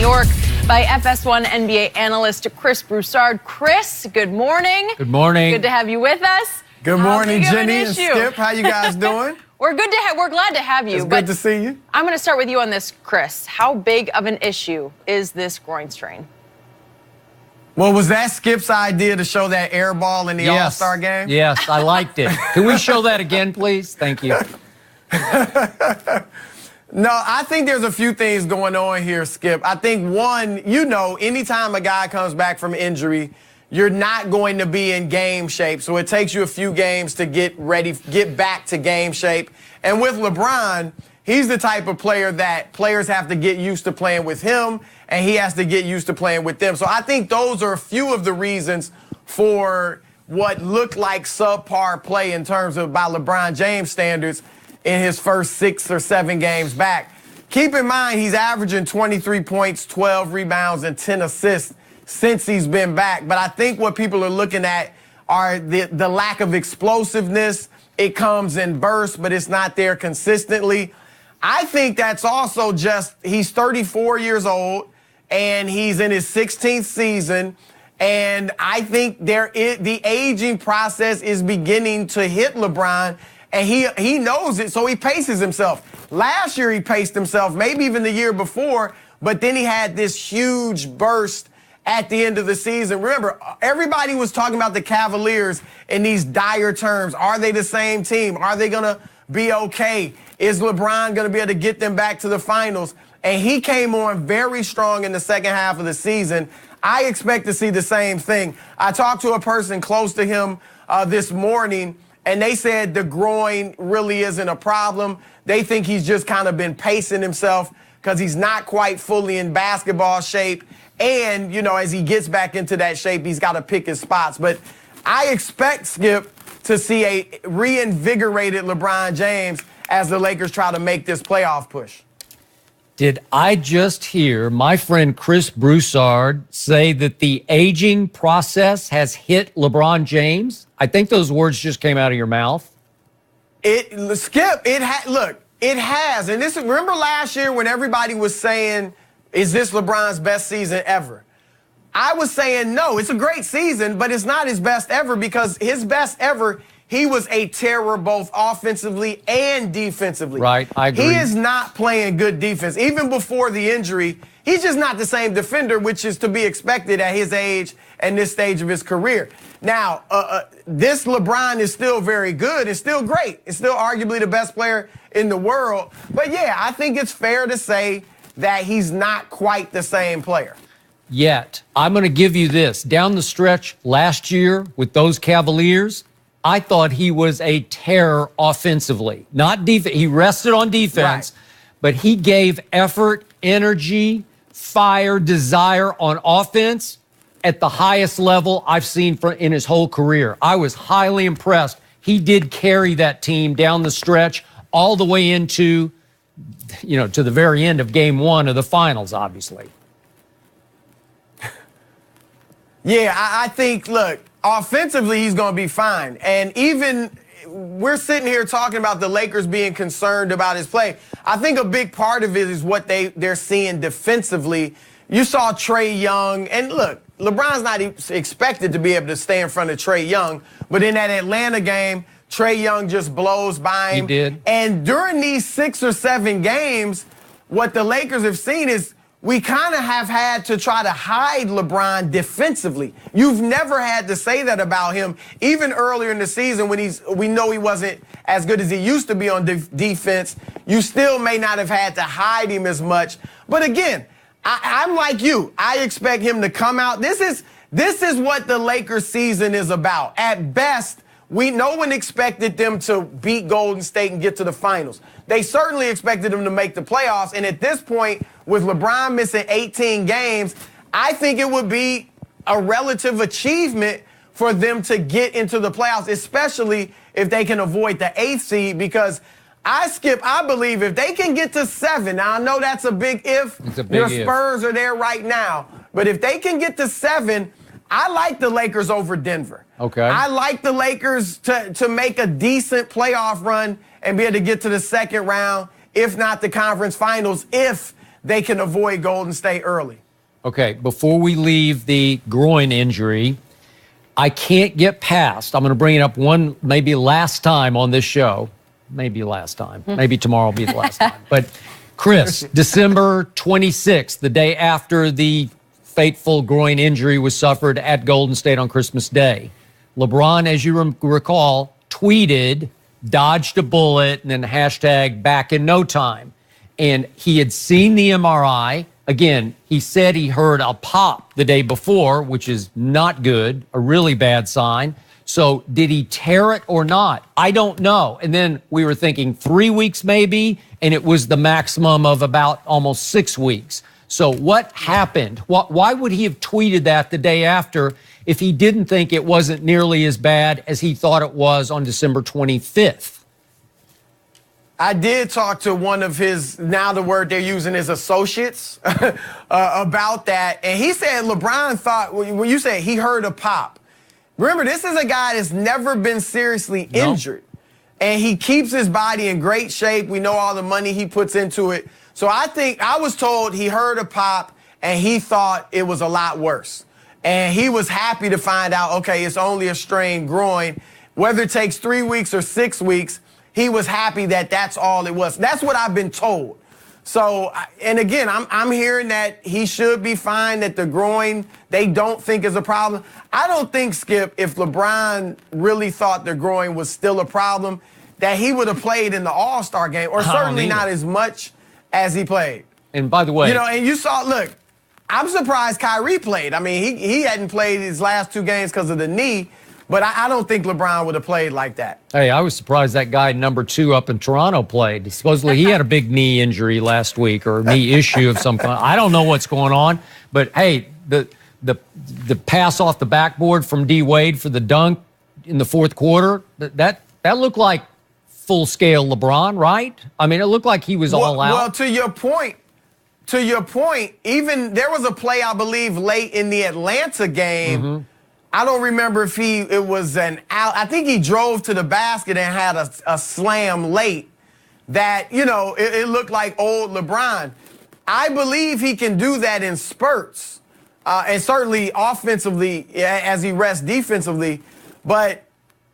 New York by FS1 NBA analyst Chris Broussard. Chris, good morning. Good morning. Good to have you with us. Good morning, Jenny and Skip. How you guys doing? We're glad to have you. It's good to see you. I'm going to start with you on this, Chris. How big of an issue is this groin strain? Well, was that Skip's idea to show that air ball in the All-Star game? Yes, I liked it. Can we show that again, please? Thank you. No, I think there's a few things going on here, Skip. I think, one, anytime a guy comes back from injury, you're not going to be in game shape. So it takes you a few games to get ready, get back to game shape. And with LeBron, he's the type of player that players have to get used to playing with him, and he has to get used to playing with them. So I think those are a few of the reasons for what looked like subpar play in terms of by LeBron James standards in his first 6 or 7 games back. Keep in mind, he's averaging 23 points, 12 rebounds, and 10 assists since he's been back. But I think what people are looking at are the lack of explosiveness. It comes in bursts, but it's not there consistently. I think that's also just he's 34 years old, and he's in his 16th season. And I think the aging process is beginning to hit LeBron, and he knows it, so he paces himself. Last year he paced himself, maybe even the year before, but then he had this huge burst at the end of the season. Remember, everybody was talking about the Cavaliers in these dire terms. Are they the same team? Are they going to be okay? Is LeBron going to be able to get them back to the finals? And he came on very strong in the second half of the season. I expect to see the same thing. I talked to a person close to him this morning, and they said the groin really isn't a problem. They think he's just kind of been pacing himself because he's not quite fully in basketball shape. And, as he gets back into that shape, he's got to pick his spots. But I expect, Skip, to see a reinvigorated LeBron James as the Lakers try to make this playoff push. Did I just hear my friend Chris Broussard say that the aging process has hit LeBron James? I think those words just came out of your mouth. Skip, it has. And remember last year when everybody was saying, is this LeBron's best season ever? I was saying no, it's a great season, but it's not his best ever because his best ever, he was a terror both offensively and defensively. Right, I agree. He is not playing good defense. Even before the injury, he's just not the same defender, which is to be expected at his age and this stage of his career. Now, this LeBron is still very good. It's still great. It's still arguably the best player in the world. But yeah, I think it's fair to say that he's not quite the same player. Yet, I'm going to give you this. Down the stretch last year with those Cavaliers, I thought he was a terror offensively. Not defense. He rested on defense, right, but he gave effort, energy, fire, desire on offense at the highest level I've seen in his whole career. I was highly impressed. He did carry that team down the stretch all the way into, to the very end of game 1 of the finals, obviously. Yeah, I think, look, offensively, he's going to be fine. And even we're sitting here talking about the Lakers being concerned about his play. I think a big part of it is what they're seeing defensively. You saw Trae Young, and look, LeBron's not expected to be able to stay in front of Trae Young, but in that Atlanta game, Trae Young just blows by him. He did. And during these 6 or 7 games, what the Lakers have seen is we kind of have had to try to hide LeBron defensively. You've never had to say that about him. Even earlier in the season when we know he wasn't as good as he used to be on defense, you still may not have had to hide him as much. But again, I'm like you. I expect him to come out. This is what the Lakers season is about. At best, no one expected them to beat Golden State and get to the finals. They certainly expected them to make the playoffs. And at this point, with LeBron missing 18 games, I think it would be a relative achievement for them to get into the playoffs, especially if they can avoid the 8th seed, because I believe if they can get to 7, now I know that's a big if. It's a big Your if. Spurs are there right now. But if they can get to 7, I like the Lakers over Denver. Okay. I like the Lakers to make a decent playoff run and be able to get to the second round, if not the conference finals, if they can avoid Golden State early. Okay, before we leave the groin injury, I can't get past, I'm going to bring it up one, maybe last time on this show. Maybe last time. Maybe tomorrow will be the last time. But Chris, December 26th, the day after the fateful groin injury was suffered at Golden State on Christmas Day, LeBron, as you recall, tweeted, dodged a bullet, and then hashtag back in no time. And he had seen the MRI. Again, he said he heard a pop the day before, which is not good, a really bad sign. So did he tear it or not? I don't know. And then we were thinking 3 weeks maybe, and it was the maximum of about almost 6 weeks. So what happened? Why would he have tweeted that the day after if he didn't think it wasn't nearly as bad as he thought it was on December 25th? I did talk to one of his, now the word they're using is associates, about that. And he said LeBron thought, when you say he heard a pop, remember, this is a guy that's never been seriously injured. And he keeps his body in great shape. We know all the money he puts into it. So I was told he heard a pop and he thought it was a lot worse. And he was happy to find out, okay, it's only a strained groin. Whether it takes 3 weeks or 6 weeks, he was happy that that's all it was. That's what I've been told. So, and again, I'm hearing that he should be fine, that the groin, they don't think is a problem. I don't think, Skip, if LeBron really thought the groin was still a problem, that he would have played in the All-Star game, or certainly not as much as he played. And by the way, you know, and you saw, look, I'm surprised Kyrie played. I mean, he hadn't played his last 2 games because of the knee, but I don't think LeBron would have played like that. Hey, I was surprised that guy number 2 up in Toronto played. Supposedly he had a big knee injury last week or a knee issue of some kind. I don't know what's going on, but hey, the pass off the backboard from D Wade for the dunk in the fourth quarter, that looked like full-scale LeBron, right? I mean, it looked like he was all out. Well, to your point, even there was a play, I believe, late in the Atlanta game. I don't remember if it was an out. I think he drove to the basket and had a slam late that, you know, it looked like old LeBron. I believe he can do that in spurts, and certainly offensively as he rests defensively. But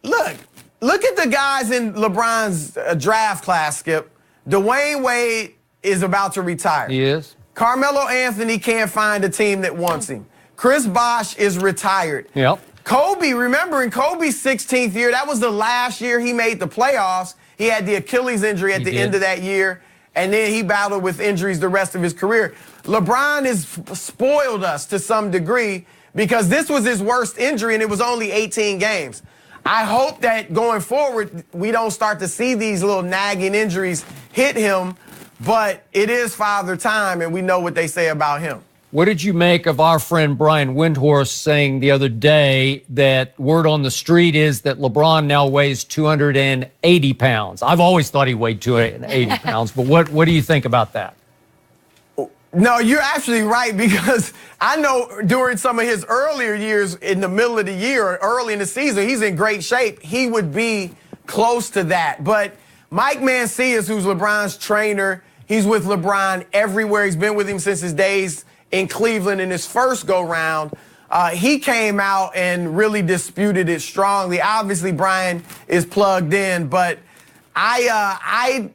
look at the guys in LeBron's draft class, Skip. Dwayne Wade is about to retire. He is. Carmelo Anthony can't find a team that wants him. Chris Bosh is retired. Yep. Kobe, remember in Kobe's 16th year, that was the last year he made the playoffs. He had the Achilles injury at the end of that year, and then he battled with injuries the rest of his career. LeBron has spoiled us to some degree because this was his worst injury, and it was only 18 games. I hope that going forward, we don't start to see these little nagging injuries hit him, but it is Father Time, and we know what they say about him. What did you make of our friend Brian Windhorst saying the other day that word on the street is that LeBron now weighs 280 pounds? I've always thought he weighed 280 pounds, but what do you think about that? No, you're actually right, because I know during some of his earlier years in the middle of the year or early in the season, he's in great shape. He would be close to that. But Mike Mancias, who's LeBron's trainer, he's with LeBron everywhere. He's been with him since his days in Cleveland in his first go-round. He came out and really disputed it strongly. Obviously, Brian is plugged in, but I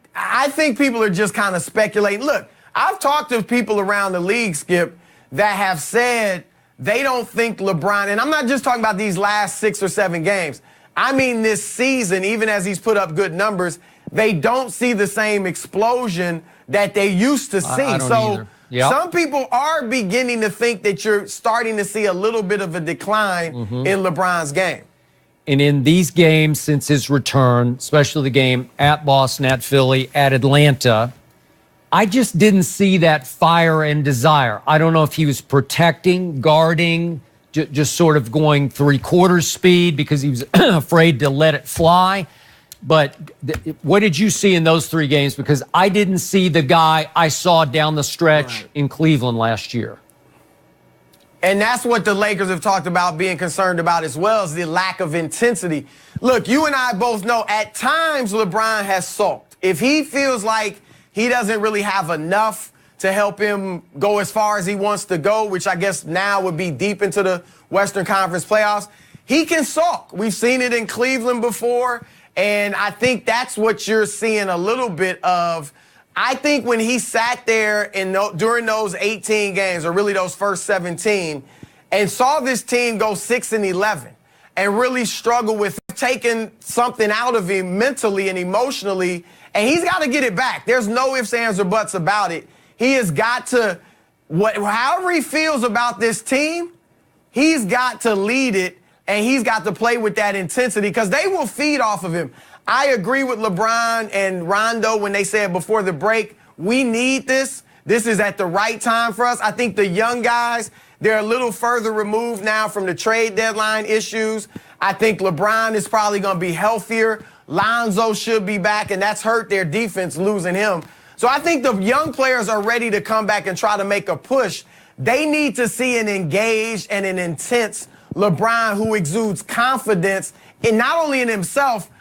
think people are just kind of speculating. Look, I've talked to people around the league, Skip, that have said they don't think LeBron, and I'm not just talking about these last 6 or 7 games. I mean this season, even as he's put up good numbers, they don't see the same explosion that they used to see. I don't either. Yep. Some people are beginning to think that you're starting to see a little bit of a decline in LeBron's game. And in these games since his return, especially the game at Boston, at Philly, at Atlanta, I just didn't see that fire and desire. I don't know if he was protecting, guarding, just sort of going 3/4 speed because he was afraid to let it fly. But what did you see in those 3 games? Because I didn't see the guy I saw down the stretch in Cleveland last year. And that's what the Lakers have talked about being concerned about as well, is the lack of intensity. Look, you and I both know at times LeBron has sulked. If he feels like he doesn't really have enough to help him go as far as he wants to go, which I guess now would be deep into the Western Conference playoffs. He can sulk. We've seen it in Cleveland before, and I think that's what you're seeing a little bit of. I think when he sat there during those 18 games, or really those first 17, and saw this team go 6-11 and really struggle with taking something out of him mentally and emotionally, and he's got to get it back. There's no ifs, ands, or buts about it. He has got to, however he feels about this team, he's got to lead it, and he's got to play with that intensity because they will feed off of him. I agree with LeBron and Rondo when they said before the break, we need this. This is at the right time for us. I think the young guys, they're a little further removed now from the trade deadline issues. I think LeBron is probably going to be healthier. Lonzo should be back, and that's hurt their defense losing him. So I think the young players are ready to come back and try to make a push. They need to see an engaged and an intense LeBron who exudes confidence in not only in himself,